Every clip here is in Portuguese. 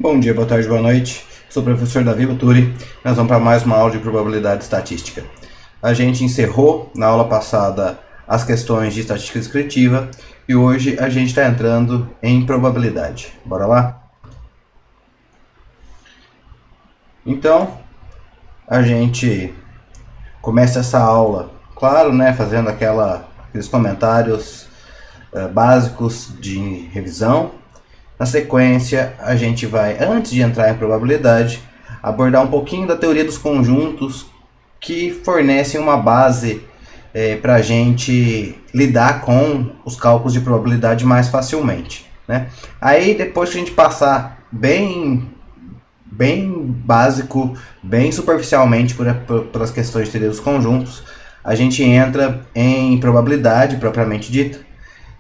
Bom dia, boa tarde, boa noite. Sou o professor Davi Buturi. Nós vamos para mais uma aula de probabilidade estatística. A gente encerrou na aula passada as questões de estatística descritiva e hoje a gente está entrando em probabilidade. Bora lá? Então, a gente começa essa aula, claro, né, fazendo aqueles comentários básicos de revisão. Na sequência, a gente vai, antes de entrar em probabilidade, abordar um pouquinho da teoria dos conjuntos que fornecem uma base para a gente lidar com os cálculos de probabilidade mais facilmente, né? Aí, depois que a gente passar bem básico, bem superficialmente por as questões de teoria dos conjuntos, a gente entra em probabilidade propriamente dita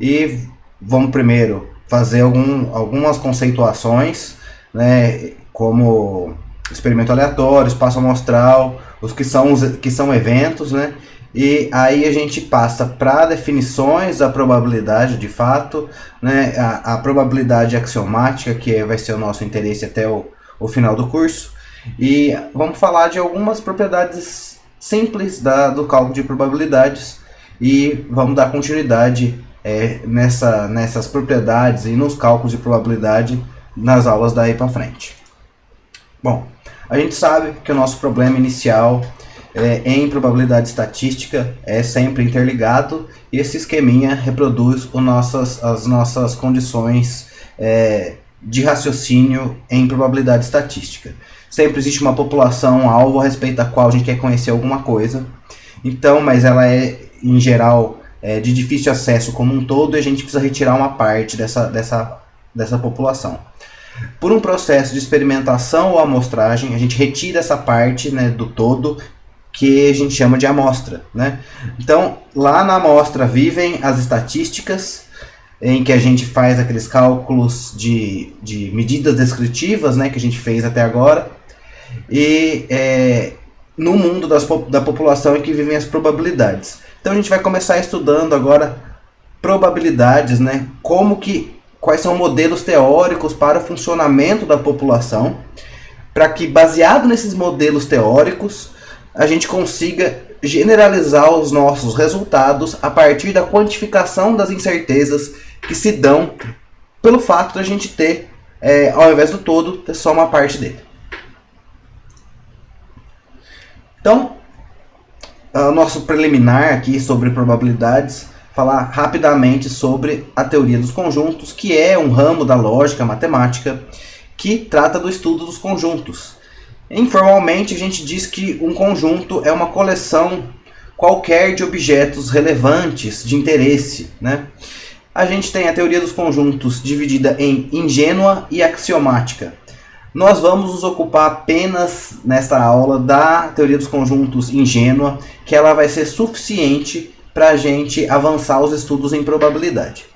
e vamos primeiro fazer algumas conceituações, né, como experimento aleatório, espaço amostral, os que são eventos, né, e aí a gente passa para definições da probabilidade de fato, né, a probabilidade axiomática, que vai ser o nosso interesse até o final do curso, e vamos falar de algumas propriedades simples do cálculo de probabilidades e vamos dar continuidade nessas propriedades e nos cálculos de probabilidade nas aulas daí para frente. Bom, a gente sabe que o nosso problema inicial em probabilidade estatística é sempre interligado e esse esqueminha reproduz as nossas condições de raciocínio em probabilidade estatística. Sempre existe uma população alvo a respeito da qual a gente quer conhecer alguma coisa, então, mas ela é em geral de difícil acesso como um todo, e a gente precisa retirar uma parte dessa população. Por um processo de experimentação ou amostragem, a gente retira essa parte, né, do todo, que a gente chama de amostra, né? Então, lá na amostra vivem as estatísticas, em que a gente faz aqueles cálculos de medidas descritivas, né, que a gente fez até agora, e no mundo da população é que vivem as probabilidades. Então a gente vai começar estudando agora probabilidades, né? Quais são modelos teóricos para o funcionamento da população, para que, baseado nesses modelos teóricos, a gente consiga generalizar os nossos resultados a partir da quantificação das incertezas que se dão pelo fato de a gente ter, ao invés do todo, ter só uma parte dele. Então, o nosso preliminar aqui sobre probabilidades, falar rapidamente sobre a teoria dos conjuntos, que é um ramo da lógica matemática que trata do estudo dos conjuntos. Informalmente, a gente diz que um conjunto é uma coleção qualquer de objetos relevantes de interesse, né? A gente tem a teoria dos conjuntos dividida em ingênua e axiomática. Nós vamos nos ocupar apenas nesta aula da teoria dos conjuntos ingênua, que ela vai ser suficiente para a gente avançar os estudos em probabilidade.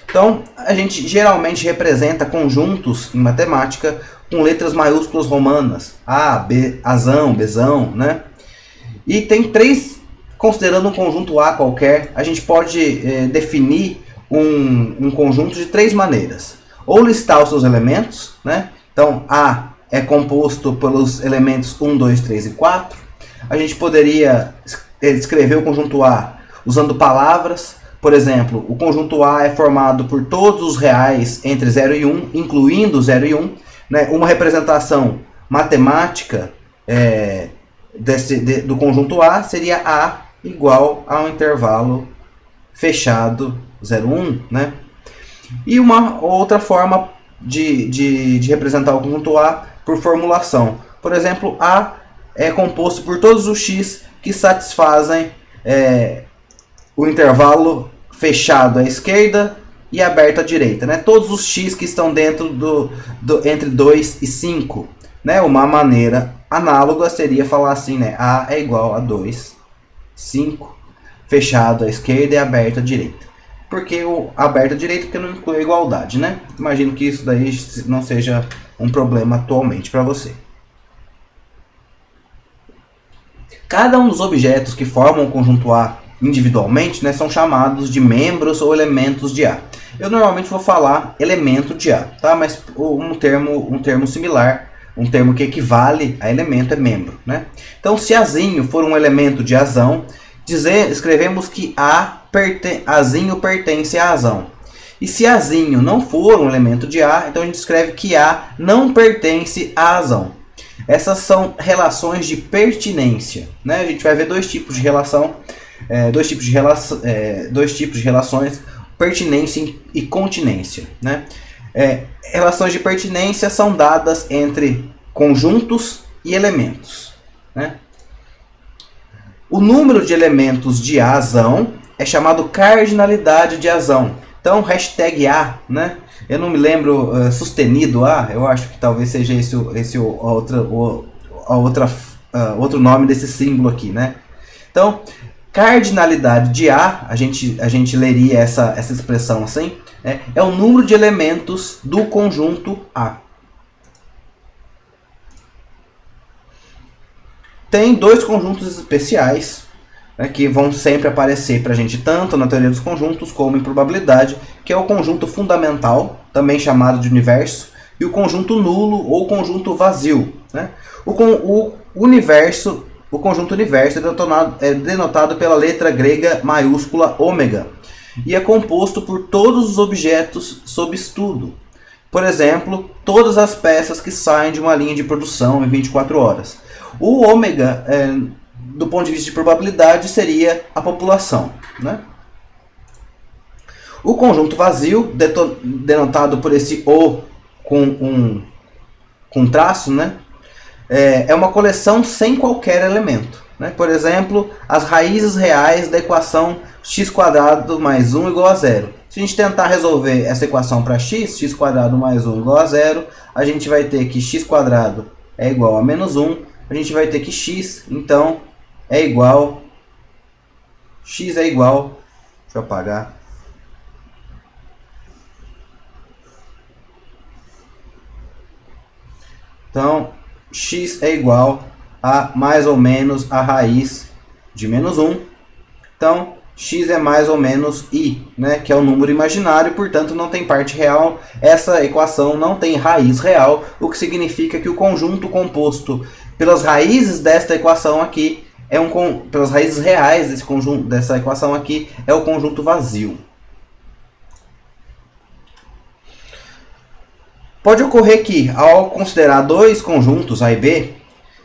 Então, a gente geralmente representa conjuntos em matemática com letras maiúsculas romanas, A, B, Azão, Bzão, né? E tem três, considerando um conjunto A qualquer, a gente pode definir um conjunto de três maneiras. Ou listar os seus elementos, né? Então, A é composto pelos elementos 1, 2, 3 e 4. A gente poderia escrever o conjunto A usando palavras. Por exemplo, o conjunto A é formado por todos os reais entre 0 e 1, incluindo 0 e 1. Né? Uma representação matemática do conjunto A seria A igual ao intervalo fechado 0, 1, né? E uma outra forma de representar o conjunto A por formulação. Por exemplo, A é composto por todos os x que satisfazem o intervalo fechado à esquerda e aberto à direita. Né? Todos os x que estão dentro entre 2 e 5. Né? Uma maneira análoga seria falar assim, né? A é igual a 2, 5, fechado à esquerda e aberto à direita. Porque o aberto à direita porque não inclui a igualdade, né? Imagino que isso daí não seja um problema atualmente para você. Cada um dos objetos que formam o conjunto A individualmente, né, são chamados de membros ou elementos de A. Eu normalmente vou falar elemento de A, tá? Mas um termo similar, um termo que equivale a elemento é membro, né? Então, se Azinho for um elemento de Azão, escrevemos que Azinho pertence a Azão. E se Azinho não for um elemento de A, então a gente escreve que A não pertence a Azão. Essas são relações de pertinência, né? A gente vai ver dois tipos de relação, dois tipos de relações, pertinência e continência, né? Relações de pertinência são dadas entre conjuntos e elementos, né? O número de elementos de Azão é chamado cardinalidade de Azão. Então, hashtag A, né? Eu não me lembro, sustenido A, eu acho que talvez seja outro nome desse símbolo aqui, né? Então, cardinalidade de A, a gente leria essa expressão assim, é o número de elementos do conjunto A. Tem dois conjuntos especiais, né, que vão sempre aparecer para a gente tanto na teoria dos conjuntos como em probabilidade, que é o conjunto fundamental, também chamado de universo, e o conjunto nulo ou conjunto vazio, né? O conjunto universo é denotado pela letra grega maiúscula ômega e é composto por todos os objetos sob estudo. Por exemplo, todas as peças que saem de uma linha de produção em 24 horas. O ômega, do ponto de vista de probabilidade, seria a população, né? O conjunto vazio, denotado por esse O com traço, né? É uma coleção sem qualquer elemento, né? Por exemplo, as raízes reais da equação x² mais 1 igual a 0. Se a gente tentar resolver essa equação para x² mais 1 igual a 0, a gente vai ter que x² é igual a menos 1, a gente vai ter que x, então, x é igual, deixa eu apagar, então, x é igual a mais ou menos a raiz de menos 1. Então, x é mais ou menos i, né, que é um número imaginário, portanto não tem parte real. Essa equação não tem raiz real, o que significa que o conjunto composto pelas raízes desta equação aqui, pelas raízes reais dessa equação aqui, é o conjunto vazio. Pode ocorrer que, ao considerar dois conjuntos A e B,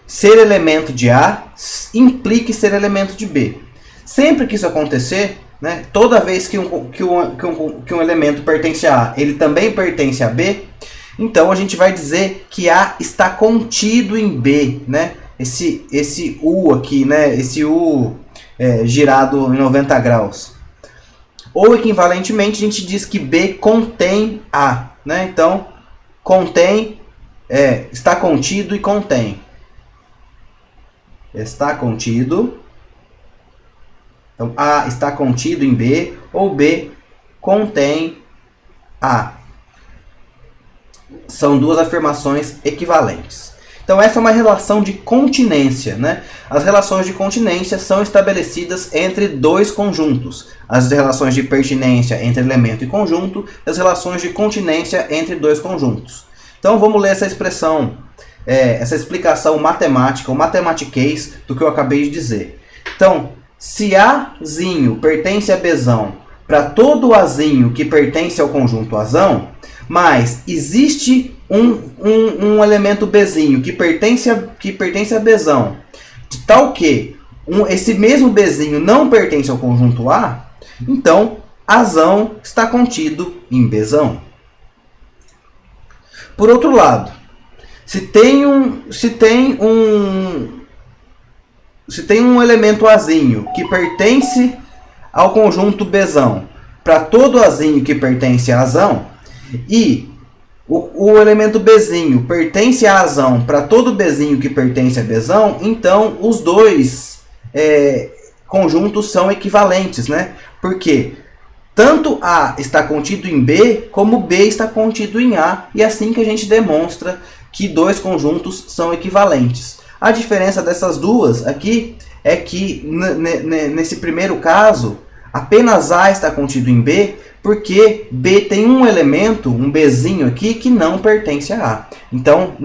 ser elemento de A implique ser elemento de B. Sempre que isso acontecer, né, toda vez que um elemento pertence a A, ele também pertence a B, então a gente vai dizer que A está contido em B, né? Esse U aqui, né? Esse U girado em 90 graus. Ou equivalentemente, a gente diz que B contém A, né? Então, está contido e contém. Está contido. Então, A está contido em B, ou B contém A. São duas afirmações equivalentes. Então, essa é uma relação de continência, né? As relações de continência são estabelecidas entre dois conjuntos. As relações de pertinência entre elemento e conjunto, e as relações de continência entre dois conjuntos. Então, vamos ler essa expressão, essa explicação matemática, ou matematiquez, do que eu acabei de dizer. Então, se Azinho pertence a Bzão para todo Azinho que pertence ao conjunto Azão, mas existe um elemento Bzinho que pertence a Bzão, de tal que esse mesmo Bzinho não pertence ao conjunto A, então Azão está contido em Bzão. Por outro lado, se tem um elemento Azinho que pertence ao conjunto Bzão para todo Azinho que pertence a Azão, e o elemento Bzinho pertence a Azão para todo Bzinho que pertence a Bzão, então os dois conjuntos são equivalentes, né? Porque tanto A está contido em B, como B está contido em A, e é assim que a gente demonstra que dois conjuntos são equivalentes. A diferença dessas duas aqui é que nesse primeiro caso, apenas A está contido em B, porque B tem um elemento, um Bzinho aqui, que não pertence a A. Então,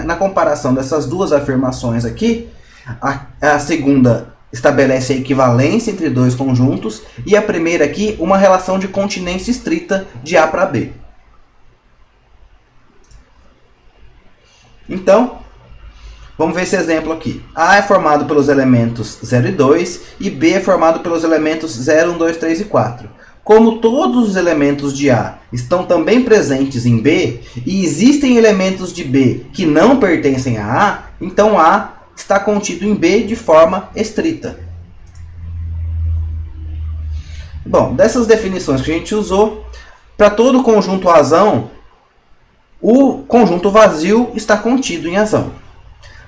na comparação dessas duas afirmações aqui, a segunda estabelece a equivalência entre dois conjuntos, e a primeira aqui, uma relação de continência estrita de A para B. Então, vamos ver esse exemplo aqui. A é formado pelos elementos 0 e 2 e B é formado pelos elementos 0, 1, 2, 3 e 4. Como todos os elementos de A estão também presentes em B e existem elementos de B que não pertencem a A, então A está contido em B de forma estrita. Bom, dessas definições que a gente usou, para todo conjunto Azão, o conjunto vazio está contido em Azão.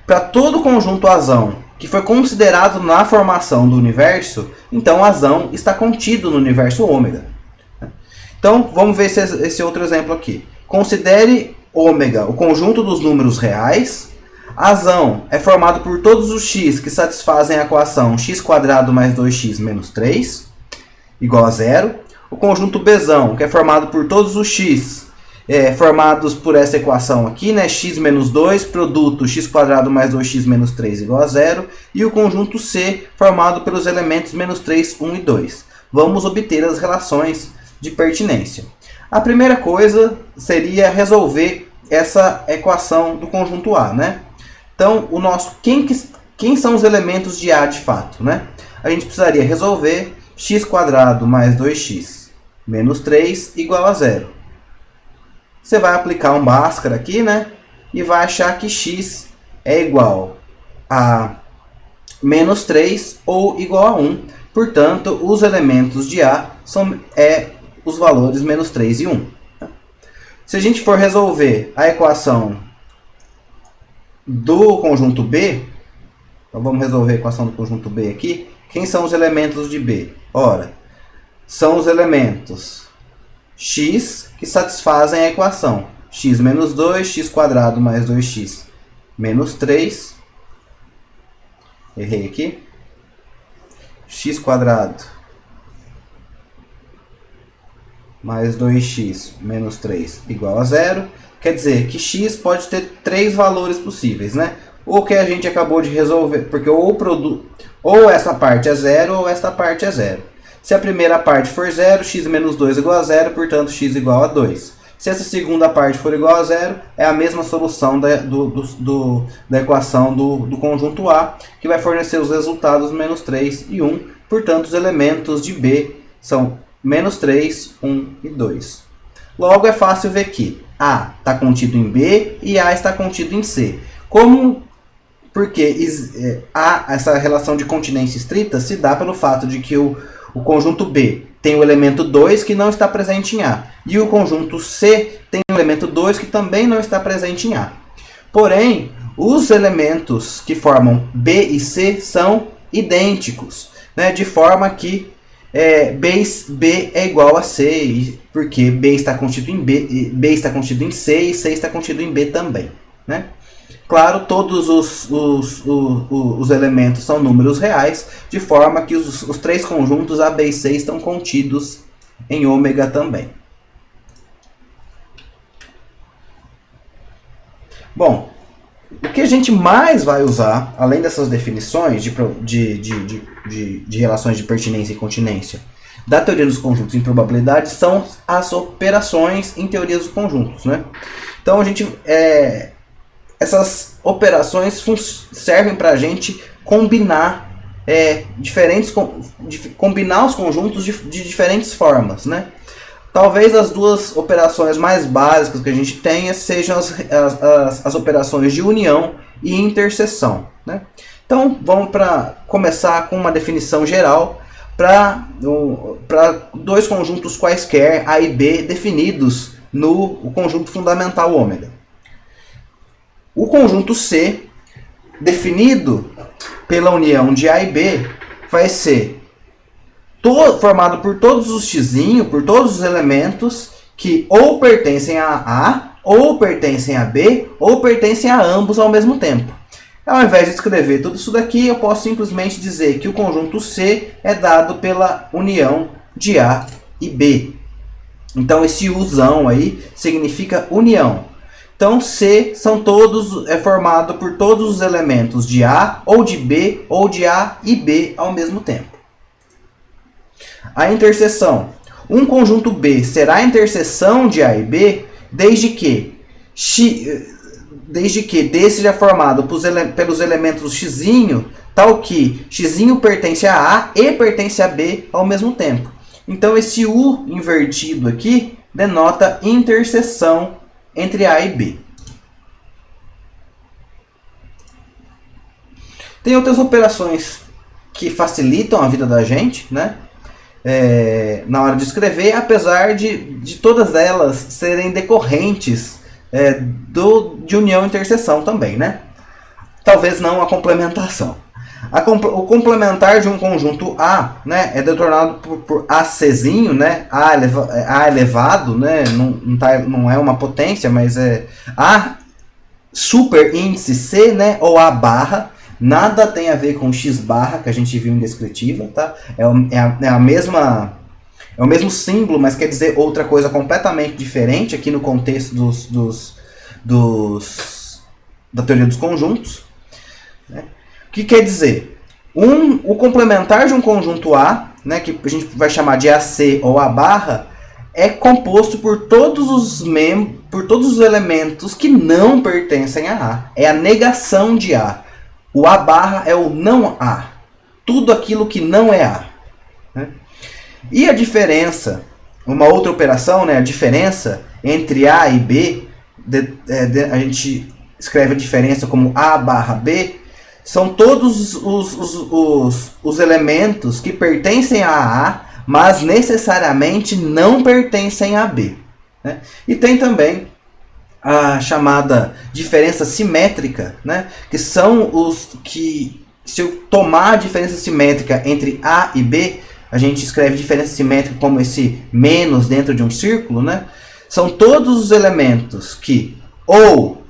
Para todo conjunto Azão que foi considerado na formação do universo, então Azão está contido no universo ômega. Então, vamos ver esse outro exemplo aqui. Considere ômega o conjunto dos números reais. Azão é formado por todos os x que satisfazem a equação x² mais 2x menos 3, igual a zero. O conjunto Bzão, que é formado por todos os x formados por essa equação aqui, né? X menos 2, produto x² mais 2x menos 3 igual a zero. E o conjunto C, formado pelos elementos menos 3, 1 e 2. Vamos obter as relações de pertinência. A primeira coisa seria resolver essa equação do conjunto A, né? Então, quem são os elementos de A de fato, né? A gente precisaria resolver x² mais 2x menos 3 igual a zero. Você vai aplicar um Bhaskara aqui, né? E vai achar que x é igual a menos 3 ou igual a 1. Portanto, os elementos de A são os valores menos 3 e 1. Se a gente for resolver a equação do conjunto B, então vamos resolver a equação do conjunto B aqui. Quem são os elementos de B? Ora, são os elementos x que satisfazem a equação x menos 2, x² mais 2x menos 3. Errei aqui. x² mais 2x menos 3 igual a zero. Quer dizer que x pode ter três valores possíveis, né? O que a gente acabou de resolver, porque ou essa parte é zero ou esta parte é zero. Se a primeira parte for zero, x menos 2 igual a zero, portanto x igual a 2. Se essa segunda parte for igual a zero, é a mesma solução da equação do conjunto A, que vai fornecer os resultados menos 3 e 1. Portanto, os elementos de B são menos 3, 1 e 2. Logo, é fácil ver que A está contido em B e A está contido em C. Porque essa relação de continência estrita se dá pelo fato de que o conjunto B tem o elemento 2 que não está presente em A. E o conjunto C tem o elemento 2 que também não está presente em A. Porém, os elementos que formam B e C são idênticos, né? De forma que B é igual a C, porque B está contido em B está contido em C e C está contido em B também, né? Claro, todos os elementos são números reais, de forma que os três conjuntos A, B e C estão contidos em ômega também. Bom, o que a gente mais vai usar, além dessas definições de relações de pertinência e continência da teoria dos conjuntos em probabilidade, são as operações em teoria dos conjuntos, né? Então, essas operações servem para a gente combinar combinar os conjuntos de diferentes formas, né? Talvez as duas operações mais básicas que a gente tenha sejam as operações de união e interseção, né? Então, vamos começar com uma definição geral para dois conjuntos quaisquer, A e B, definidos no conjunto fundamental ômega. O conjunto C, definido pela união de A e B, vai ser formado por todos os x, por todos os elementos que ou pertencem a A, ou pertencem a B, ou pertencem a ambos ao mesmo tempo. Ao invés de escrever tudo isso daqui, eu posso simplesmente dizer que o conjunto C é dado pela união de A e B. Então esse Uzão aí significa união. Então C é formado por todos os elementos de A ou de B ou de A e B ao mesmo tempo. A interseção. Um conjunto B será a interseção de A e B desde que D seja formado pelos elementos x, tal que x pertence a A e pertence a B ao mesmo tempo. Então esse U invertido aqui denota interseção entre A e B. Tem outras operações que facilitam a vida da gente, né? Na hora de escrever, apesar de todas elas serem decorrentes de união e interseção também, né? Talvez não a complementação. O complementar de um conjunto A, né, é determinado por ACzinho, né, A elevado, né, não é uma potência, mas é A super índice C, né, ou A barra. Nada tem a ver com X barra que a gente viu em descritiva, tá? É o mesmo símbolo, mas quer dizer outra coisa completamente diferente aqui no contexto da teoria dos conjuntos, né? O que quer dizer? O complementar de um conjunto A, né, que a gente vai chamar de AC ou A barra, é composto por todos os elementos que não pertencem a A. É a negação de A. O A barra é o não A. Tudo aquilo que não é A, né? E a diferença, uma outra operação, né, a diferença entre A e B, a gente escreve a diferença como A barra B, são todos os elementos que pertencem a A, mas necessariamente não pertencem a B, né? E tem também a chamada diferença simétrica, né? Que são os que, se eu tomar a diferença simétrica entre A e B, a gente escreve diferença simétrica como esse menos dentro de um círculo, né? São todos os elementos que ou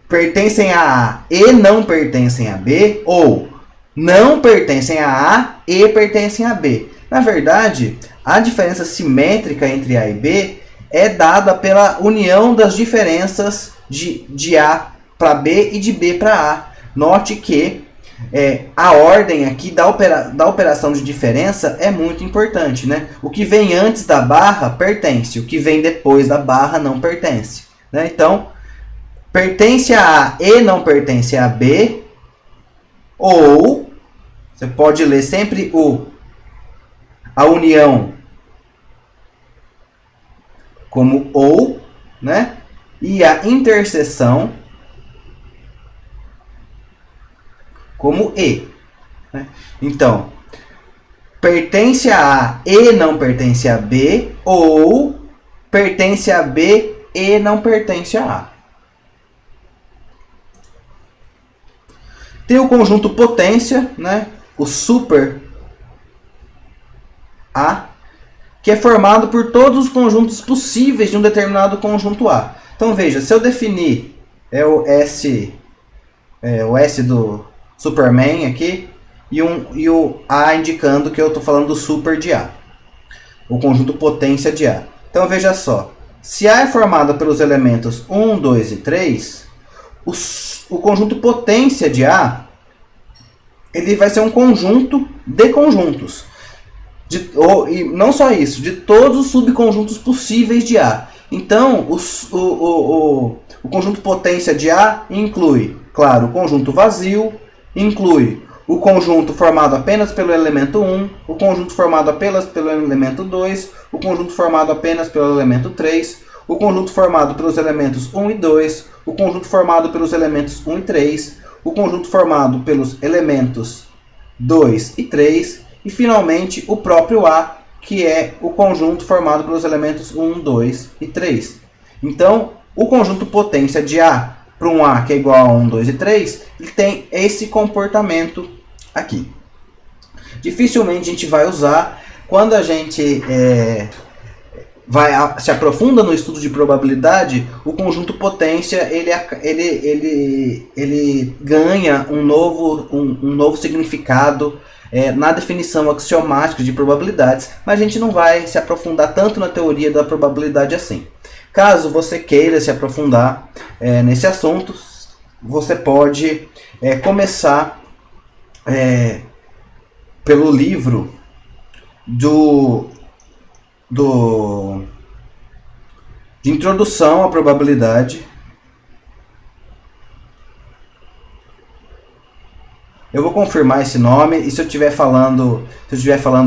pertencem a A e não pertencem a B, ou não pertencem a A e pertencem a B. Na verdade, a diferença simétrica entre A e B é dada pela união das diferenças de A para B e de B para A. Note que a ordem aqui da operação de diferença é muito importante, né? O que vem antes da barra pertence, o que vem depois da barra não pertence, né? Então, pertence a A e não pertence a B, ou você pode ler sempre a união como ou, né? E a interseção como e, né? Então, pertence a A e não pertence a B, ou pertence a B e não pertence a A. Tem o conjunto potência, né? O super A, que é formado por todos os conjuntos possíveis de um determinado conjunto A. Então veja, se eu definir o S do Superman aqui e o A indicando que eu estou falando do super de A, o conjunto potência de A. Então veja só, se A é formado pelos elementos 1, 2 e 3, o conjunto potência de A ele vai ser um conjunto de conjuntos. E não só isso, de todos os subconjuntos possíveis de A. Então, o conjunto potência de A inclui, claro, o conjunto vazio, inclui o conjunto formado apenas pelo elemento 1, o conjunto formado apenas pelo elemento 2, o conjunto formado apenas pelo elemento 3, o conjunto formado pelos elementos 1 e 2, o conjunto formado pelos elementos 1 e 3, o conjunto formado pelos elementos 2 e 3, e finalmente o próprio A, que é o conjunto formado pelos elementos 1, 2 e 3. Então, o conjunto potência de A para um A que é igual a 1, 2 e 3, ele tem esse comportamento aqui. Dificilmente a gente vai usar quando a gente se aprofunda no estudo de probabilidade, o conjunto potência ele ganha um novo significado na definição axiomática de probabilidades, mas a gente não vai se aprofundar tanto na teoria da probabilidade assim. Caso você queira se aprofundar nesse assunto, você pode começar pelo livro de introdução à probabilidade. Eu vou confirmar esse nome e se eu estiver falando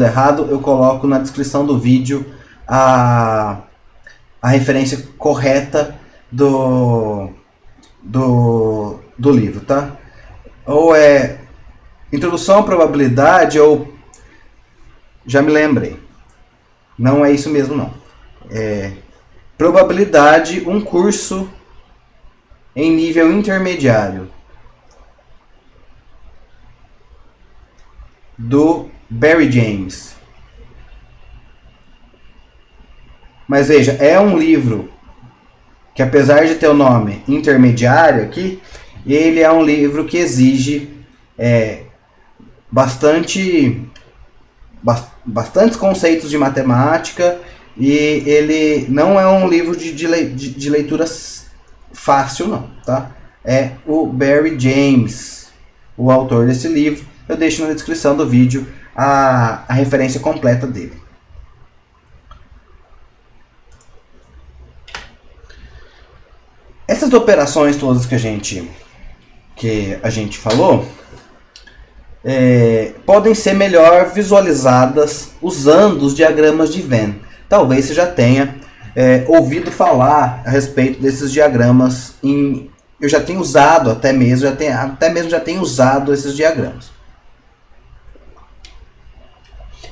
errado, eu coloco na descrição do vídeo a referência correta do livro, tá? Ou Introdução à Probabilidade, ou já me lembrei. Não é isso mesmo, não. Probabilidade, um curso em nível intermediário, do Barry James. Mas veja, é um livro que, apesar de ter o nome intermediário aqui, ele é um livro que exige bastantes conceitos de matemática, e ele não é um livro de leitura fácil, não, tá? É o Barry James, o autor desse livro. Eu deixo na descrição do vídeo a referência completa dele. Essas operações todas que a gente falou podem ser melhor visualizadas usando os diagramas de Venn. Talvez você já tenha ouvido falar a respeito desses diagramas. Eu já tenho usado até mesmo já tenho usado esses diagramas.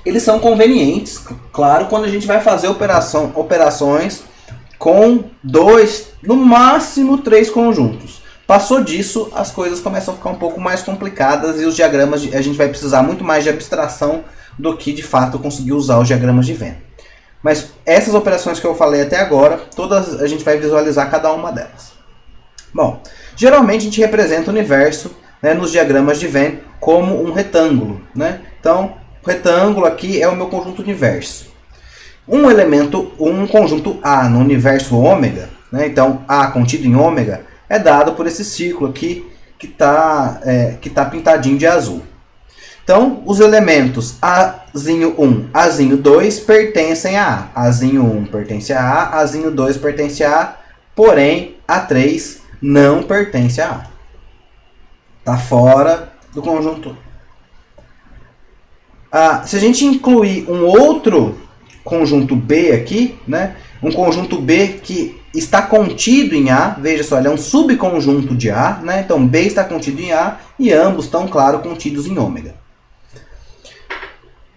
Eles são convenientes, claro, quando a gente vai fazer operações com 2, no máximo 3 conjuntos. Passou disso, as coisas começam a ficar um pouco mais complicadas e os diagramas, a gente vai precisar muito mais de abstração do que de fato conseguir usar os diagramas de Venn. Mas essas operações que eu falei até agora, todas a gente vai visualizar cada uma delas. Bom, geralmente a gente representa o universo, né, nos diagramas de Venn como um retângulo, né? Então, o retângulo aqui é o meu conjunto universo. Um conjunto A no universo ômega, né? Então A contido em ômega é dado por esse círculo aqui que tá pintadinho de azul. Então, os elementos Azinho1, Azinho2 pertencem a A. Azinho1 pertence a A, Azinho2 pertence a A, porém A3 não pertence a A. Está fora do conjunto. Se a gente incluir um outro conjunto B aqui, né? Um conjunto B que está contido em A, veja só, ele é um subconjunto de A, né? Então B está contido em A e ambos estão, claro, contidos em ômega.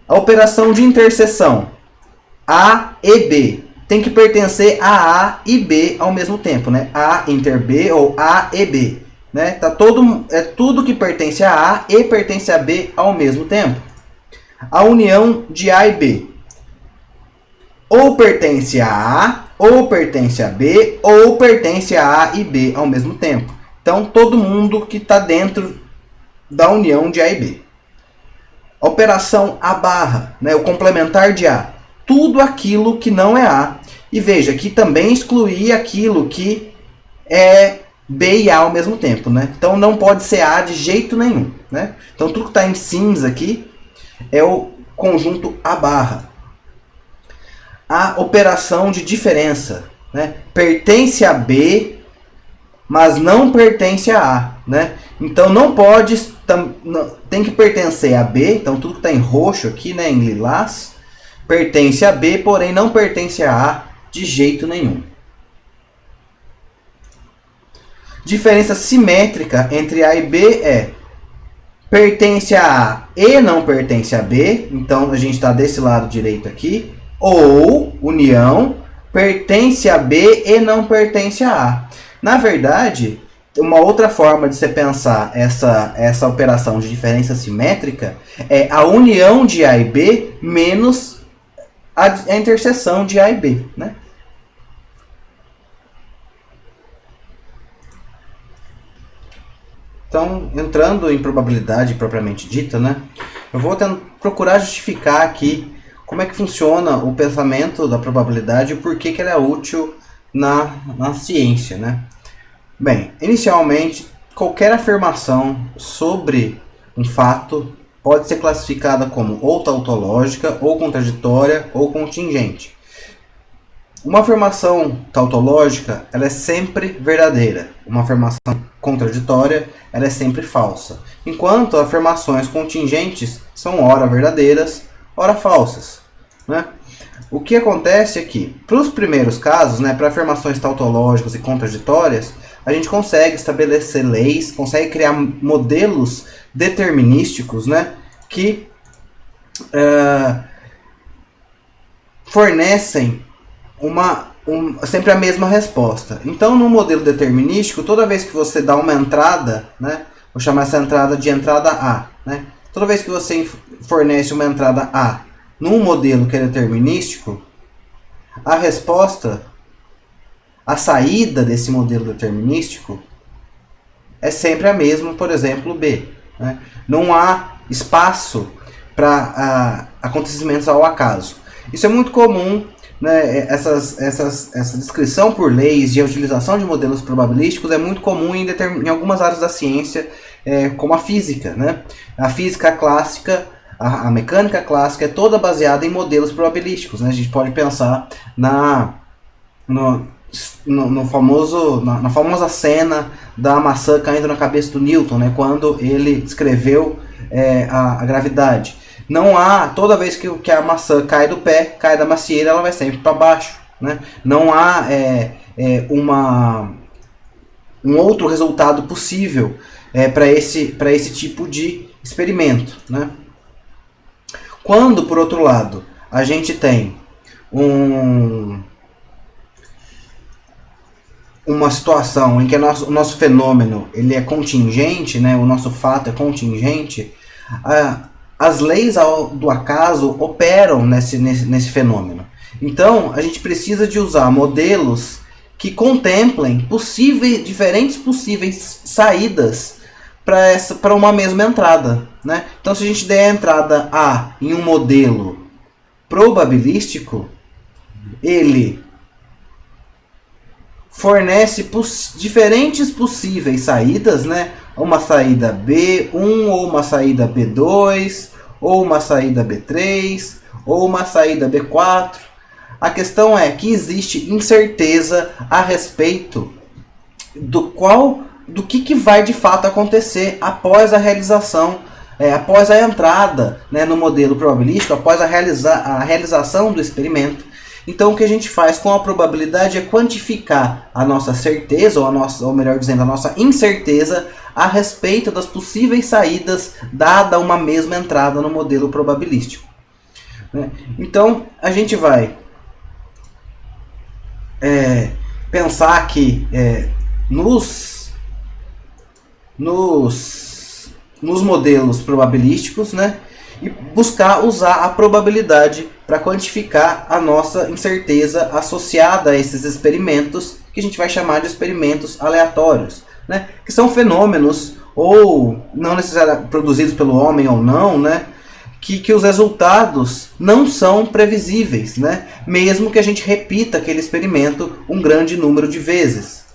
A operação de interseção A e B tem que pertencer a A e B ao mesmo tempo, né? A inter B ou A e B, né? Tudo que pertence a A e pertence a B ao mesmo tempo. A união de A e B ou pertence a A, ou pertence a B, ou pertence a A e B ao mesmo tempo. Então, todo mundo que está dentro da união de A e B. A operação A barra, né, o complementar de A. Tudo aquilo que não é A. E veja, aqui também excluir aquilo que é B e A ao mesmo tempo, né? Então, não pode ser A de jeito nenhum, né? Então, tudo que está em cinza aqui é o conjunto A barra. A operação de diferença, né? Pertence a B, mas não pertence a A, né? Então não pode, tem que pertencer a B, então tudo que está em roxo aqui, né, em lilás, pertence a B, porém não pertence a A de jeito nenhum. Diferença simétrica entre A e B é pertence a A e não pertence a B, então a gente está desse lado direito aqui, ou união, pertence a B e não pertence a A. Na verdade, uma outra forma de você pensar essa operação de diferença simétrica é a união de A e B menos a interseção de A e B, né? Então, entrando em probabilidade propriamente dita, né, eu vou procurar justificar aqui como é que funciona o pensamento da probabilidade e por que ela é útil na ciência, né? Bem, inicialmente, qualquer afirmação sobre um fato pode ser classificada como ou tautológica, ou contraditória, ou contingente. Uma afirmação tautológica, ela é sempre verdadeira. Uma afirmação contraditória, ela é sempre falsa. Enquanto afirmações contingentes são ora verdadeiras, ora falsas, né? O que acontece é que, para os primeiros casos, né, para afirmações tautológicas e contraditórias, a gente consegue estabelecer leis, consegue criar modelos determinísticos, né, que fornecem sempre a mesma resposta. Então, no modelo determinístico, toda vez que você dá uma entrada, né, vou chamar essa entrada de entrada A, né, toda vez que você fornece uma entrada A num modelo que é determinístico, a resposta, a saída desse modelo determinístico é sempre a mesma, por exemplo, B, né? Não há espaço para acontecimentos ao acaso. Isso é muito comum, né? Essa descrição por leis de utilização de modelos probabilísticos é muito comum em algumas áreas da ciência, como a física, né? A física clássica, a mecânica clássica é toda baseada em modelos probabilísticos, né? A gente pode pensar na famosa cena da maçã caindo na cabeça do Newton, né? Quando ele descreveu a gravidade. Não há, toda vez que a maçã cai do pé, cai da macieira, ela vai sempre para baixo, né? Não há um outro resultado possível para esse tipo de experimento, né? Quando, por outro lado, a gente tem uma situação em que o nosso fenômeno ele é contingente, né? O nosso fato é contingente, as leis do acaso operam nesse fenômeno. Então, a gente precisa de usar modelos que contemplem diferentes possíveis saídas para uma mesma entrada, né? Então, se a gente der a entrada A em um modelo probabilístico, ele fornece diferentes possíveis saídas, né? Uma saída B1, ou uma saída B2, ou uma saída B3, ou uma saída B4. A questão é que existe incerteza a respeito do que vai de fato acontecer após a realização, após a entrada, né, no modelo probabilístico, após a realização do experimento. Então, o que a gente faz com a probabilidade é quantificar a nossa certeza, ou melhor dizendo, a nossa incerteza a respeito das possíveis saídas dada uma mesma entrada no modelo probabilístico, né? Então, a gente vai pensar que nos modelos probabilísticos, né, e buscar usar a probabilidade para quantificar a nossa incerteza associada a esses experimentos, que a gente vai chamar de experimentos aleatórios, né, que são fenômenos, ou não necessariamente produzidos pelo homem ou não, né, que os resultados não são previsíveis, né, mesmo que a gente repita aquele experimento um grande número de vezes,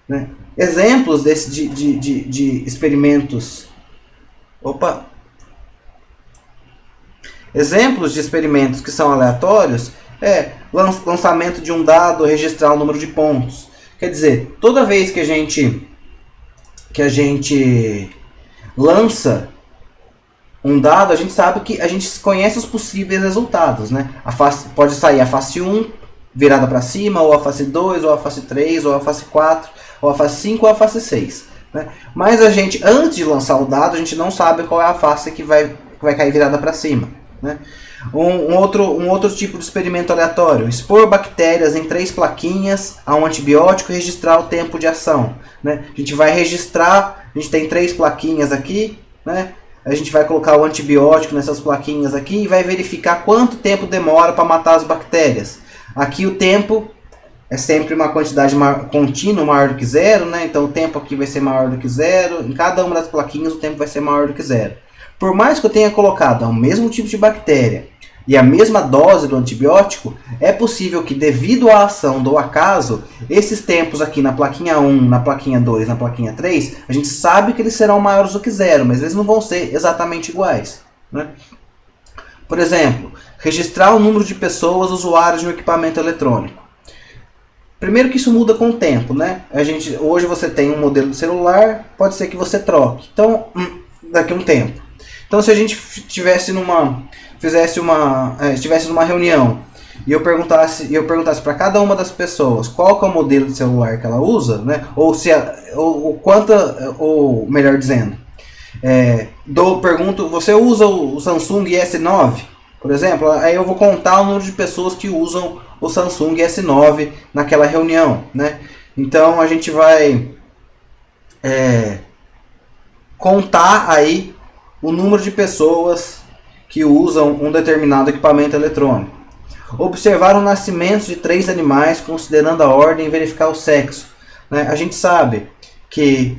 né. Exemplos de experimentos... Exemplos de experimentos que são aleatórios lançamento de um dado, registrar o número de pontos. Quer dizer, toda vez que a gente lança um dado, a gente sabe que a gente conhece os possíveis resultados, né? Pode sair a face 1 virada para cima, ou a face 2, ou a face 3, ou a face 4, ou a face 5, ou a face 6. Né? Mas a gente, antes de lançar o dado, a gente não sabe qual é a face que vai cair virada para cima. Né? Um outro tipo de experimento aleatório: expor bactérias em 3 plaquinhas a um antibiótico e registrar o tempo de ação. Né? A gente vai registrar, a gente tem 3 plaquinhas aqui, né? a gente vai colocar o antibiótico nessas plaquinhas aqui e vai verificar quanto tempo demora para matar as bactérias. Aqui o tempo é sempre uma quantidade contínua maior do que zero, né? Então o tempo aqui vai ser maior do que zero. Em cada uma das plaquinhas o tempo vai ser maior do que zero. Por mais que eu tenha colocado o mesmo tipo de bactéria e a mesma dose do antibiótico, é possível que, devido à ação do acaso, esses tempos aqui na plaquinha 1, na plaquinha 2, na plaquinha 3, a gente sabe que eles serão maiores do que zero, mas eles não vão ser exatamente iguais, né? Por exemplo, registrar o número de pessoas usuários de um equipamento eletrônico. Primeiro que isso muda com o tempo, né? Hoje você tem um modelo de celular, pode ser que você troque. Então, daqui a um tempo. Então, se a gente estivesse numa reunião e eu perguntasse para cada uma das pessoas qual que é o modelo de celular que ela usa, né? Ou melhor dizendo, pergunto, você usa o Samsung S9, por exemplo? Aí eu vou contar o número de pessoas que usam o Samsung S9 naquela reunião, né? Então a gente vai contar aí o número de pessoas que usam um determinado equipamento eletrônico. Observar o nascimento de 3 animais, considerando a ordem e verificar o sexo, né? A gente sabe que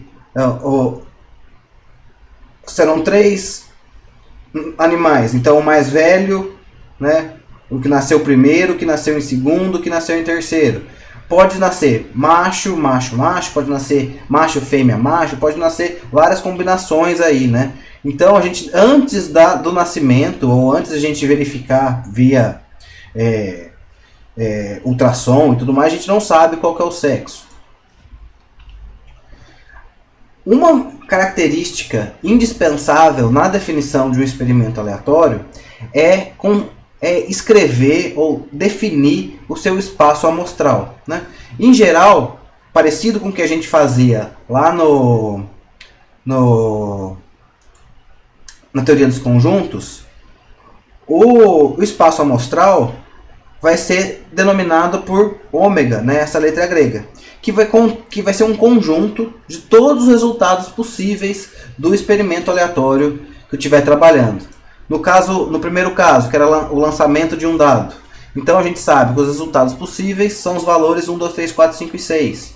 serão 3 animais, então o mais velho, né? O que nasceu primeiro, o que nasceu em segundo, o que nasceu em terceiro. Pode nascer macho, macho, macho, pode nascer macho, fêmea, macho, pode nascer várias combinações aí, né? Então a gente, antes do nascimento, ou antes a gente verificar via ultrassom e tudo mais, a gente não sabe qual que é o sexo. Uma característica indispensável na definição de um experimento aleatório é escrever ou definir o seu espaço amostral, né? Em geral, parecido com o que a gente fazia lá na teoria dos conjuntos, o espaço amostral vai ser denominado por ômega, né, essa letra grega, que vai ser um conjunto de todos os resultados possíveis do experimento aleatório que eu estiver trabalhando. No primeiro caso, que era o lançamento de um dado, então a gente sabe que os resultados possíveis são os valores 1, 2, 3, 4, 5 e 6.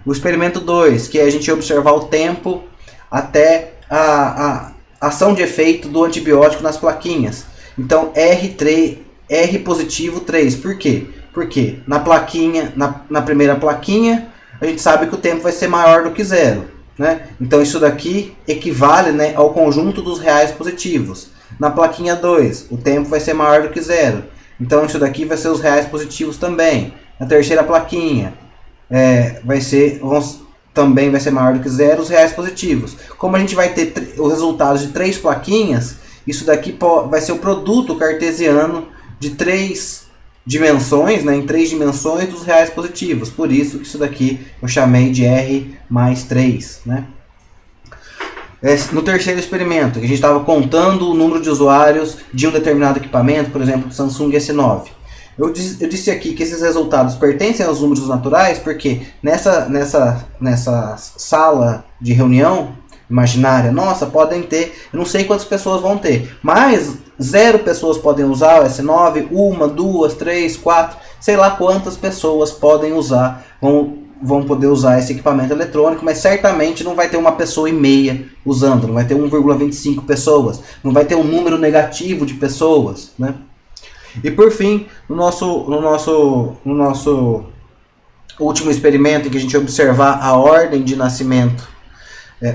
O experimento 2, que é a gente observar o tempo até a ação de efeito do antibiótico nas plaquinhas. Então R positivo 3. Por quê? Porque na primeira plaquinha a gente sabe que o tempo vai ser maior do que zero, né? Então isso daqui equivale, né, ao conjunto dos reais positivos. Na plaquinha 2, o tempo vai ser maior do que zero. Então isso daqui vai ser os reais positivos também. Na terceira plaquinha também vai ser maior do que zero os reais positivos. Como a gente vai ter os resultados de 3 plaquinhas, isso daqui vai ser o produto cartesiano de 3 dimensões, né, em 3 dimensões dos reais positivos. Por isso que isso daqui eu chamei de R mais 3, né? No terceiro experimento, que a gente estava contando o número de usuários de um determinado equipamento, por exemplo, do Samsung S9. Eu disse aqui que esses resultados pertencem aos números naturais, porque nessa sala de reunião imaginária, nossa, podem ter, eu não sei quantas pessoas vão ter, mas 0 pessoas podem usar o S9, 1, 2, 3, 4, sei lá quantas pessoas podem usar, vão poder usar esse equipamento eletrônico, mas certamente não vai ter 1,5 pessoa usando, não vai ter 1,25 pessoas, não vai ter um número negativo de pessoas, né? E por fim, no nosso último experimento, em que a gente observar a ordem de nascimento,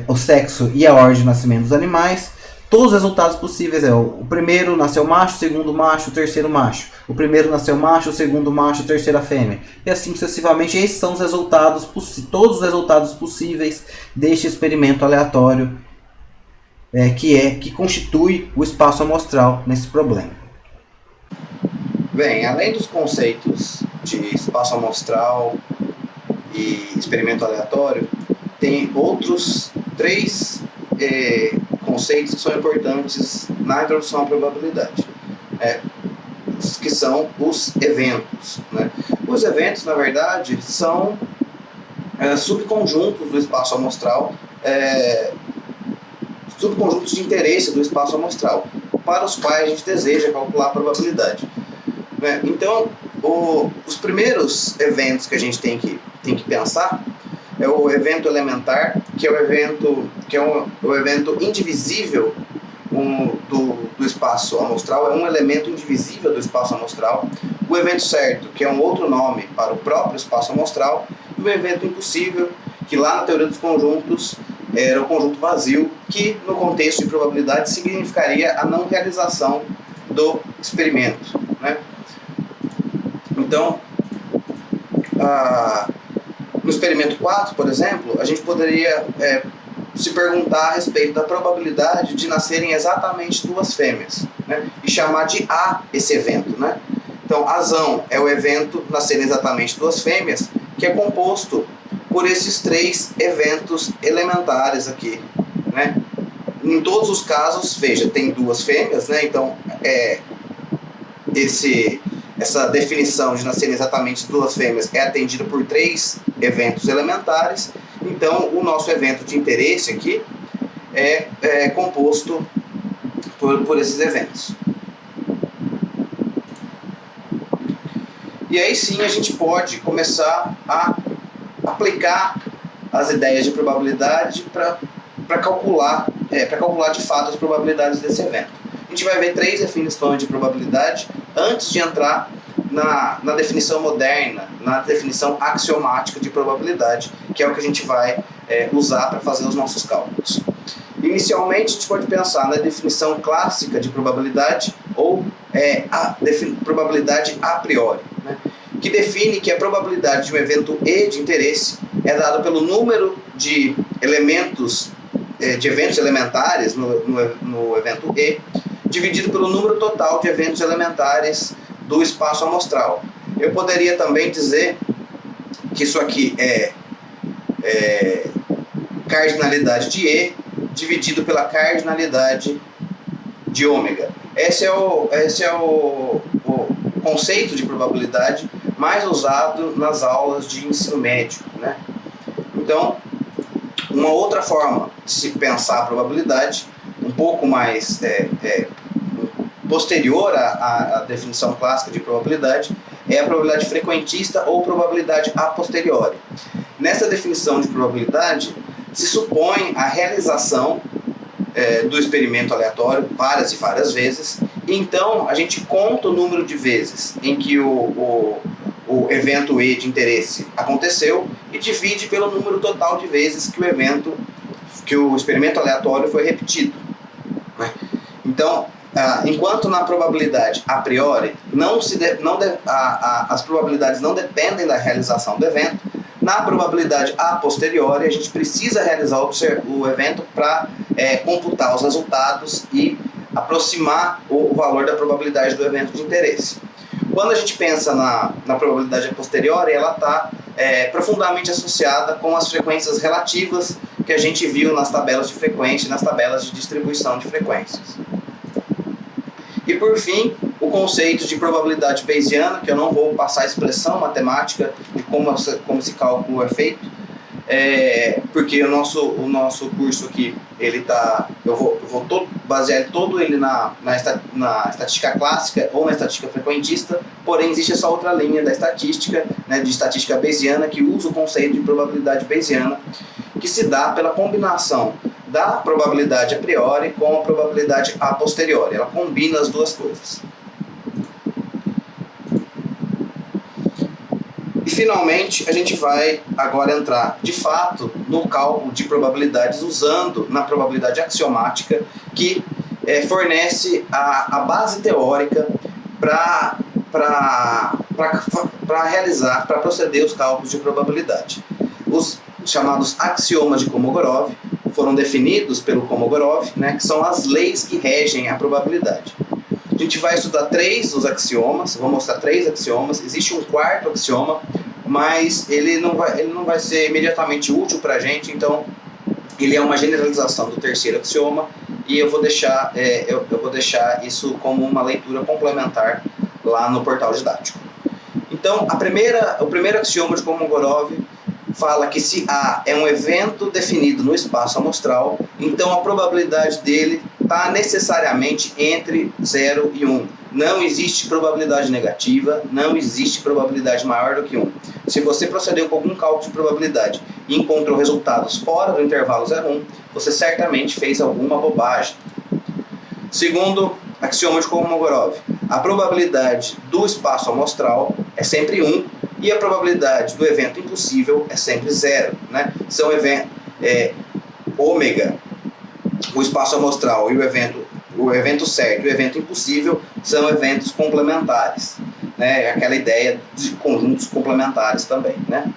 o sexo e a ordem de nascimento dos animais, todos os resultados possíveis o primeiro nasceu macho, o segundo macho, o terceiro macho. O primeiro nasceu macho, o segundo macho, a terceira fêmea. E assim sucessivamente. Esses são os resultados, todos os resultados possíveis deste experimento aleatório que constitui o espaço amostral nesse problema. Bem, além dos conceitos de espaço amostral e experimento aleatório, tem outros 3 conceitos que são importantes na introdução à probabilidade, que são os eventos, né? Os eventos, na verdade, são subconjuntos do espaço amostral subconjuntos de interesse do espaço amostral, para os quais a gente deseja calcular a probabilidade. Né? Então, os primeiros eventos que a gente tem que pensar é o evento elementar, que é o evento indivisível do espaço amostral, é um elemento indivisível do espaço amostral. O evento certo, que é um outro nome para o próprio espaço amostral, e o evento impossível, que lá na teoria dos conjuntos era o conjunto vazio, que no contexto de probabilidade significaria a não realização do experimento. Né? Então, no experimento 4, por exemplo, a gente poderia se perguntar a respeito da probabilidade de nascerem exatamente duas fêmeas, né? E chamar de A esse evento. Né? Então, azão é o evento nascerem exatamente duas fêmeas, que é composto por esses três eventos elementares aqui. Né? Em todos os casos, veja, tem duas fêmeas, né? Então essa definição de nascerem exatamente duas fêmeas é atendida por três eventos elementares. Então, o nosso evento de interesse aqui é composto por esses eventos. E aí sim a gente pode começar a aplicar as ideias de probabilidade para calcular de fato as probabilidades desse evento. A gente vai ver três definições de probabilidade antes de entrar na definição moderna, na definição axiomática de probabilidade, que é o que a gente vai usar para fazer os nossos cálculos. Inicialmente, a gente pode pensar na definição clássica de probabilidade ou probabilidade a priori, né? Que define que a probabilidade de um evento E de interesse é dada pelo número de eventos elementares no evento E, dividido pelo número total de eventos elementares do espaço amostral. Eu poderia também dizer que isso aqui é cardinalidade de E dividido pela cardinalidade de ômega. Esse é o conceito de probabilidade mais usado nas aulas de ensino médio. Né? Então, uma outra forma de se pensar a probabilidade, um pouco mais posterior à definição clássica de probabilidade, é a probabilidade frequentista ou probabilidade a posteriori. Nessa definição de probabilidade, se supõe a realização do experimento aleatório várias e várias vezes, e então a gente conta o número de vezes em que o evento E de interesse aconteceu e divide pelo número total de vezes que o experimento aleatório foi repetido. Né? Então, enquanto na probabilidade a priori as probabilidades não dependem da realização do evento, na probabilidade a posteriori a gente precisa realizar o evento para computar os resultados e aproximar o valor da probabilidade do evento de interesse. Quando a gente pensa na probabilidade a posteriori, ela está profundamente associada com as frequências relativas que a gente viu nas tabelas de frequência e nas tabelas de distribuição de frequências. E por fim, o conceito de probabilidade bayesiana, que eu não vou passar a expressão matemática de como esse cálculo é feito, porque o nosso curso aqui, eu vou basear todo ele na estatística clássica ou na estatística frequentista, porém existe essa outra linha da estatística, né, de estatística bayesiana, que usa o conceito de probabilidade bayesiana, que se dá pela combinação da probabilidade a priori com a probabilidade a posteriori. Ela combina as duas coisas. E finalmente a gente vai agora entrar de fato no cálculo de probabilidades usando na probabilidade axiomática, que fornece a base teórica para proceder os cálculos de probabilidade. Os chamados axiomas de Kolmogorov foram definidos pelo Kolmogorov, né, que são as leis que regem a probabilidade. A gente vai estudar três dos axiomas, vou mostrar três axiomas. Existe um quarto axioma, mas ele não vai ser imediatamente útil para a gente, então ele é uma generalização do terceiro axioma e eu vou deixar isso como uma leitura complementar lá no portal didático. Então, o primeiro axioma de Kolmogorov fala que se A é um evento definido no espaço amostral, então a probabilidade dele está necessariamente entre 0 e 1. Não existe probabilidade negativa, não existe probabilidade maior do que 1. Se você procedeu com algum cálculo de probabilidade e encontrou resultados fora do intervalo 0 a 1, você certamente fez alguma bobagem. Segundo axioma de Kolmogorov, a probabilidade do espaço amostral é sempre 1 e a probabilidade do evento impossível é sempre 0. Né? São ômega, o espaço amostral e o evento certo e o evento impossível são eventos complementares. Né? Aquela ideia de conjuntos complementares também. Né?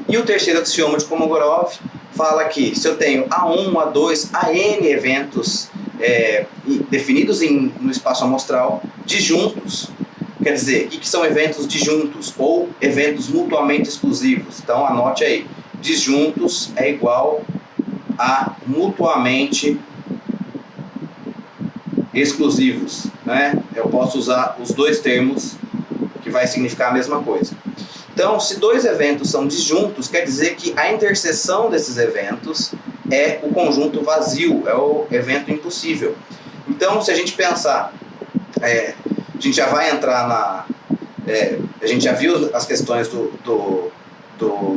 E o terceiro axioma de Kolmogorov fala que se eu tenho A1, A2, AN eventos definidos no espaço amostral disjuntos, quer dizer, o que são eventos disjuntos ou eventos mutuamente exclusivos? Então anote aí, disjuntos é igual a mutuamente exclusivos, né? Eu posso usar os dois termos que vai significar a mesma coisa. Então, se dois eventos são disjuntos, quer dizer que a interseção desses eventos é o conjunto vazio, é o evento impossível. Então, se a gente pensar, a gente já vai entrar a gente já viu as questões do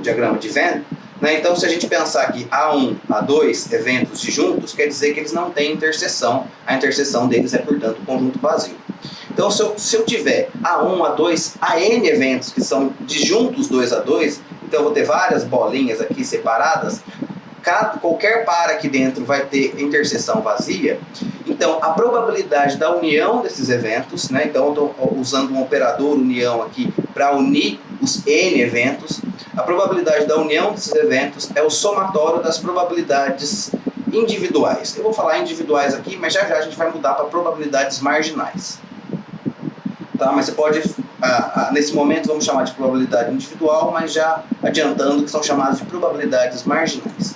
diagrama de Venn, né? Então, se a gente pensar que A1, A2 eventos disjuntos, quer dizer que eles não têm interseção, a interseção deles é, portanto, o conjunto vazio. Então, se eu tiver A1, A2, AN eventos que são disjuntos 2 a 2, então eu vou ter várias bolinhas aqui separadas, qualquer par aqui dentro vai ter interseção vazia, então a probabilidade da união desses eventos, né? Então eu estou usando um operador união aqui para unir os N eventos, a probabilidade da união desses eventos é o somatório das probabilidades individuais. Eu vou falar individuais aqui, mas já a gente vai mudar para probabilidades marginais. Tá? Mas você pode, nesse momento vamos chamar de probabilidade individual, mas já adiantando que são chamadas de probabilidades marginais.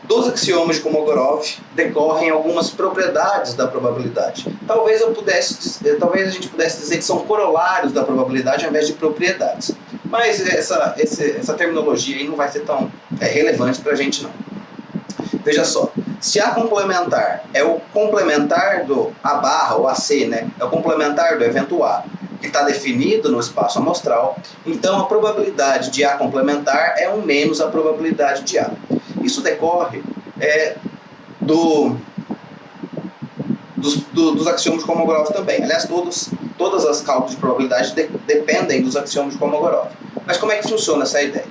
Dos axiomas de Kolmogorov decorrem algumas propriedades da probabilidade. Talvez a gente pudesse dizer que são corolários da probabilidade ao invés de propriedades. Mas essa terminologia aí não vai ser tão relevante para a gente não. Veja só, se A complementar é o complementar do A barra ou AC, né? É o complementar do evento A, que está definido no espaço amostral, então a probabilidade de A complementar é 1 menos a probabilidade de A. Isso decorre dos axiomas de Kolmogorov também. Aliás, todas as cálculos de probabilidade dependem dos axiomas de Kolmogorov. Mas como é que funciona essa ideia?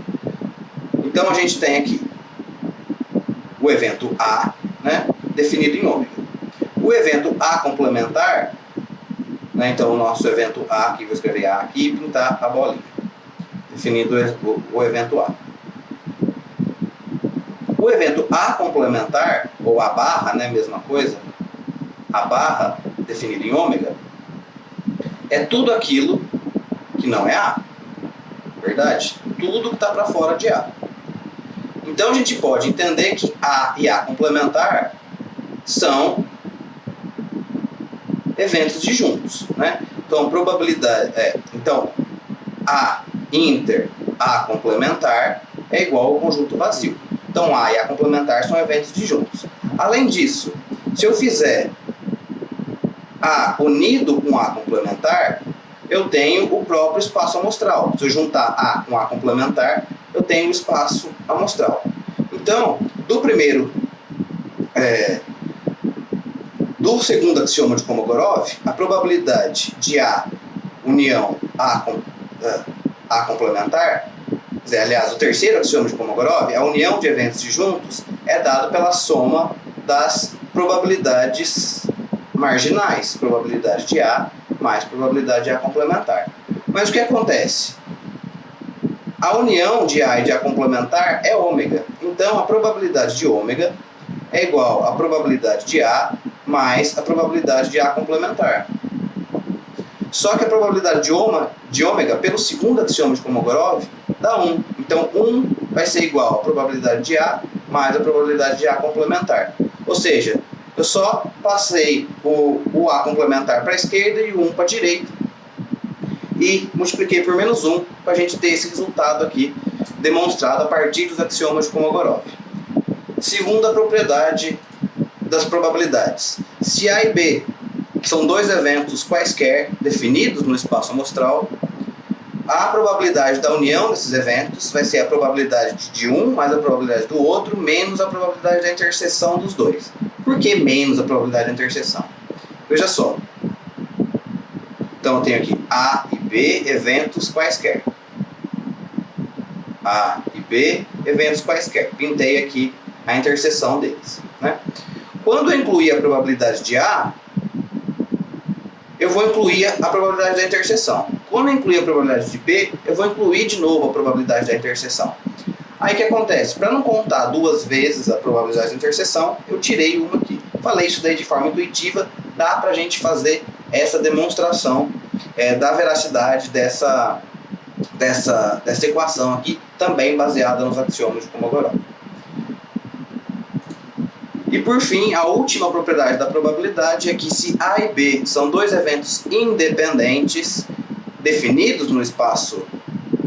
Então a gente tem aqui o evento A, né, definido em ômega. O evento A complementar, né, então o nosso evento A, aqui vou escrever A aqui e pintar a bolinha, definido o evento A. O evento A complementar, ou A barra, né, mesma coisa, A barra, definido em ômega, é tudo aquilo que não é A. Verdade? Tudo que está para fora de A. Então a gente pode entender que A e A complementar são eventos disjuntos, né? Então probabilidade então A inter A complementar é igual ao conjunto vazio. Então A e A complementar são eventos disjuntos. Além disso, se eu fizer A unido com A complementar, eu tenho o próprio espaço amostral. Se eu juntar A com A complementar, eu tenho o espaço amostral. Então, do segundo axioma de Kolmogorov, a probabilidade de A união A complementar, aliás, o terceiro axioma de Kolmogorov, a união de eventos disjuntos, é dada pela soma das probabilidades marginais, probabilidade de A mais probabilidade de A complementar. Mas o que acontece? A união de A e de A complementar é ômega. Então, a probabilidade de ômega é igual à probabilidade de A mais a probabilidade de A complementar. Só que a probabilidade de ômega, pelo segundo axioma de Kolmogorov, dá 1. Então, 1 vai ser igual à probabilidade de A mais a probabilidade de A complementar. Ou seja, eu só passei o A complementar para a esquerda e o 1 para a direita. E multipliquei por menos 1 para a gente ter esse resultado aqui demonstrado a partir dos axiomas de Kolmogorov. Segunda propriedade das probabilidades. Se A e B são dois eventos quaisquer definidos no espaço amostral, a probabilidade da união desses eventos vai ser a probabilidade de um mais a probabilidade do outro menos a probabilidade da interseção dos dois. Por que menos a probabilidade da interseção? Veja só. Então eu tenho aqui A e B eventos quaisquer. A e B eventos quaisquer. Pintei aqui a interseção deles, né? Quando eu incluir a probabilidade de A, eu vou incluir a probabilidade da interseção. Quando eu incluir a probabilidade de B, eu vou incluir de novo a probabilidade da interseção. Aí o que acontece? Para não contar duas vezes a probabilidade da interseção, eu tirei uma aqui. Falei isso daí de forma intuitiva, dá para a gente fazer essa demonstração da veracidade dessa equação aqui, também baseada nos axiomas de Kolmogorov. E por fim, a última propriedade da probabilidade é que se A e B são dois eventos independentes definidos no espaço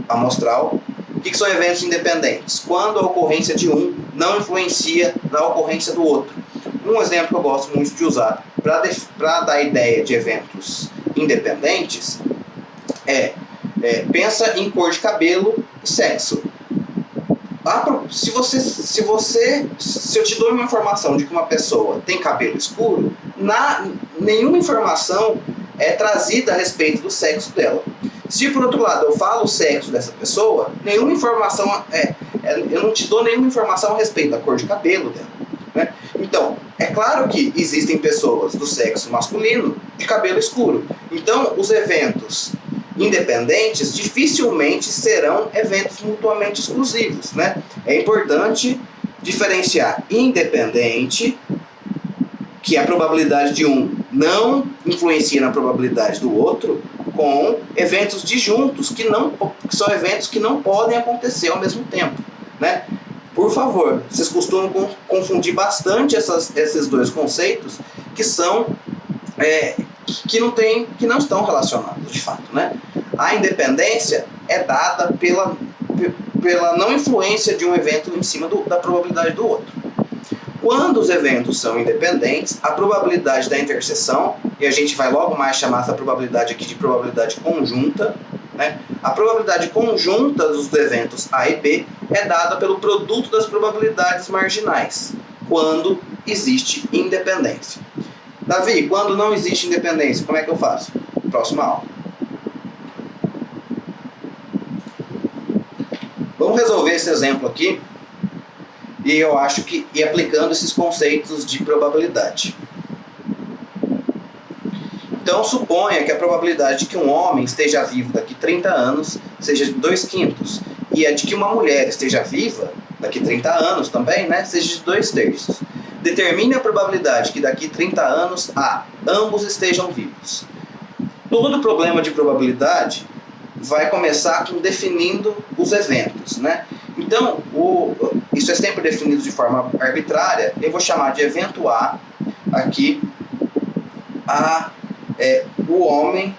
amostral, o que são eventos independentes? Quando a ocorrência de um não influencia na ocorrência do outro. Um exemplo que eu gosto muito de usar para dar ideia de eventos independentes pensa em cor de cabelo e sexo. Se eu te dou uma informação de que uma pessoa tem cabelo escuro, nenhuma informação é trazida a respeito do sexo dela. Se por outro lado eu falo o sexo dessa pessoa, nenhuma informação eu não te dou nenhuma informação a respeito da cor de cabelo dela, né? Então, é claro que existem pessoas do sexo masculino de cabelo escuro. Então, os eventos independentes dificilmente serão eventos mutuamente exclusivos, né? É importante diferenciar independente, que a probabilidade de um não influencia na probabilidade do outro, com eventos disjuntos, que são eventos que não podem acontecer ao mesmo tempo, né? Por favor, vocês costumam confundir bastante esses dois conceitos que são que não estão relacionados de fato, né? A independência é dada pela não influência de um evento em cima da probabilidade do outro. Quando os eventos são independentes, a probabilidade da interseção, e a gente vai logo mais chamar essa probabilidade aqui de probabilidade conjunta, né? A probabilidade conjunta dos eventos A e B é dada pelo produto das probabilidades marginais, quando existe independência. Davi, quando não existe independência, como é que eu faço? Próxima aula. Vamos resolver esse exemplo aqui, e eu acho que ir aplicando esses conceitos de probabilidade. Então, suponha que a probabilidade de que um homem esteja vivo daqui 30 anos seja de 2/5, e a de que uma mulher esteja viva daqui 30 anos também, né, seja de 2/3. Determine a probabilidade que daqui 30 anos ambos estejam vivos. Todo problema de probabilidade vai começar com definindo os eventos, né? Então, isso é sempre definido de forma arbitrária. Eu vou chamar de evento A aqui o homem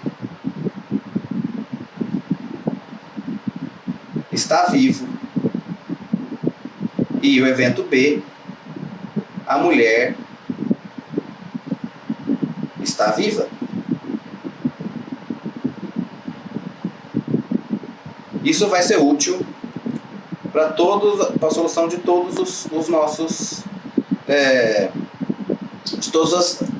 está vivo, e o evento B, a mulher está viva. Isso vai ser útil para a solução de todos os nossos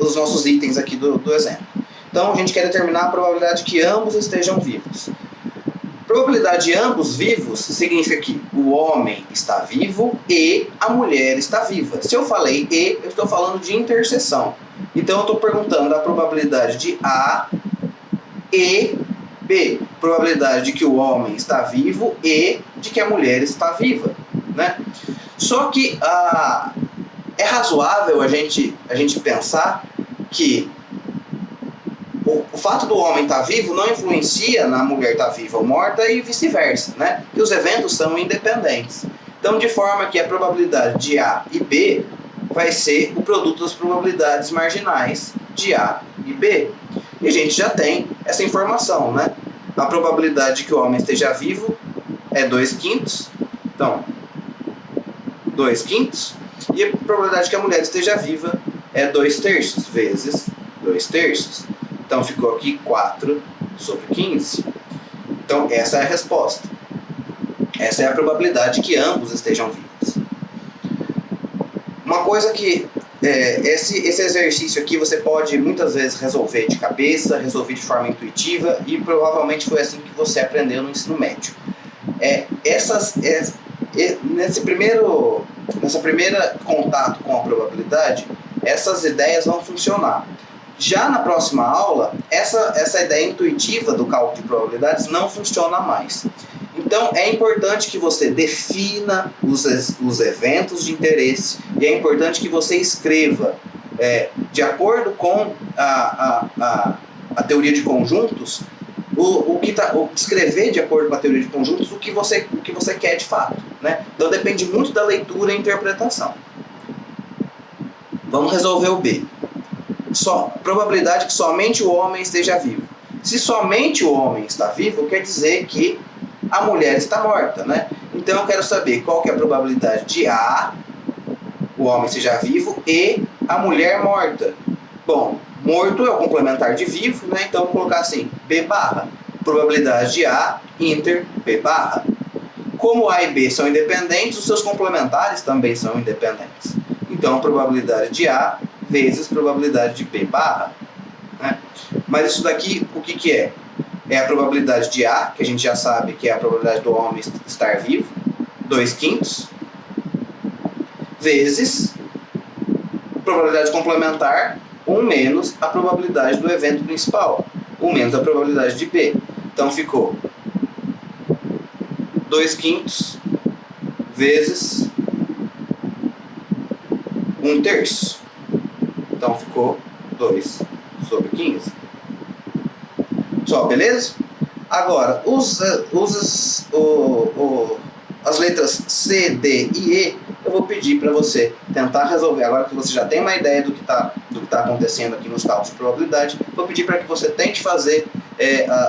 os nossos itens aqui do exemplo. Então, a gente quer determinar a probabilidade que ambos estejam vivos. Probabilidade de ambos vivos significa que o homem está vivo e a mulher está viva. Se eu falei e, eu estou falando de interseção. Então, eu estou perguntando a probabilidade de A e B. Probabilidade de que o homem está vivo e de que a mulher está viva, né? Só que é razoável a gente pensar que o fato do homem estar vivo não influencia na mulher estar viva ou morta e vice-versa, né? Que os eventos são independentes. Então, de forma que a probabilidade de A e B vai ser o produto das probabilidades marginais de A e B. E a gente já tem essa informação, né? A probabilidade de que o homem esteja vivo é 2/5, Então, 2/5. E a probabilidade que a mulher esteja viva é 2/3 vezes 2/3. Então ficou aqui 4/15. Então essa é a resposta. Essa é a probabilidade que ambos estejam vivos. Uma coisa que esse exercício aqui você pode muitas vezes resolver de cabeça, resolver de forma intuitiva, e provavelmente foi assim que você aprendeu no ensino médio. Nesse primeiro contato com a probabilidade, essas ideias vão funcionar. Já na próxima aula, essa ideia intuitiva do cálculo de probabilidades não funciona mais. Então é importante que você defina os eventos de interesse, e é importante que você escreva, de acordo com a teoria de conjuntos, escrever de acordo com a teoria de conjuntos o que você quer de fato, né? Então depende muito da leitura e interpretação. Vamos resolver o B. Probabilidade que somente o homem esteja vivo. Se somente o homem está vivo, quer dizer que a mulher está morta, né? Então eu quero saber qual que é a probabilidade de A, o homem seja vivo, e a mulher morta. Bom, morto é o complementar de vivo, né? Então vou colocar assim, B barra. Probabilidade de A, inter, B barra. Como A e B são independentes, os seus complementares também são independentes. Então, probabilidade de A vezes probabilidade de B barra. Né? Mas isso daqui, o que é? É a probabilidade de A, que a gente já sabe que é a probabilidade do homem estar vivo, 2/5, vezes probabilidade complementar, 1 menos a probabilidade do evento principal, 1 menos a probabilidade de B. Então ficou 2/5 vezes 1/3. Então ficou 2/15. Só, beleza? Agora, as letras C, D e E, eu vou pedir para você tentar resolver. Agora que você já tem uma ideia do que está acontecendo aqui nos cálculos de probabilidade, vou pedir para que você tente fazer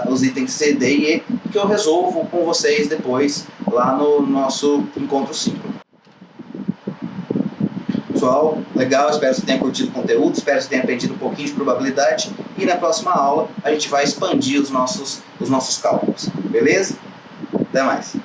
os itens C, D e E, que eu resolvo com vocês depois, lá no nosso encontro 5. Pessoal, legal, espero que você tenha curtido o conteúdo, espero que você tenha aprendido um pouquinho de probabilidade, e na próxima aula a gente vai expandir os nossos cálculos, beleza? Até mais!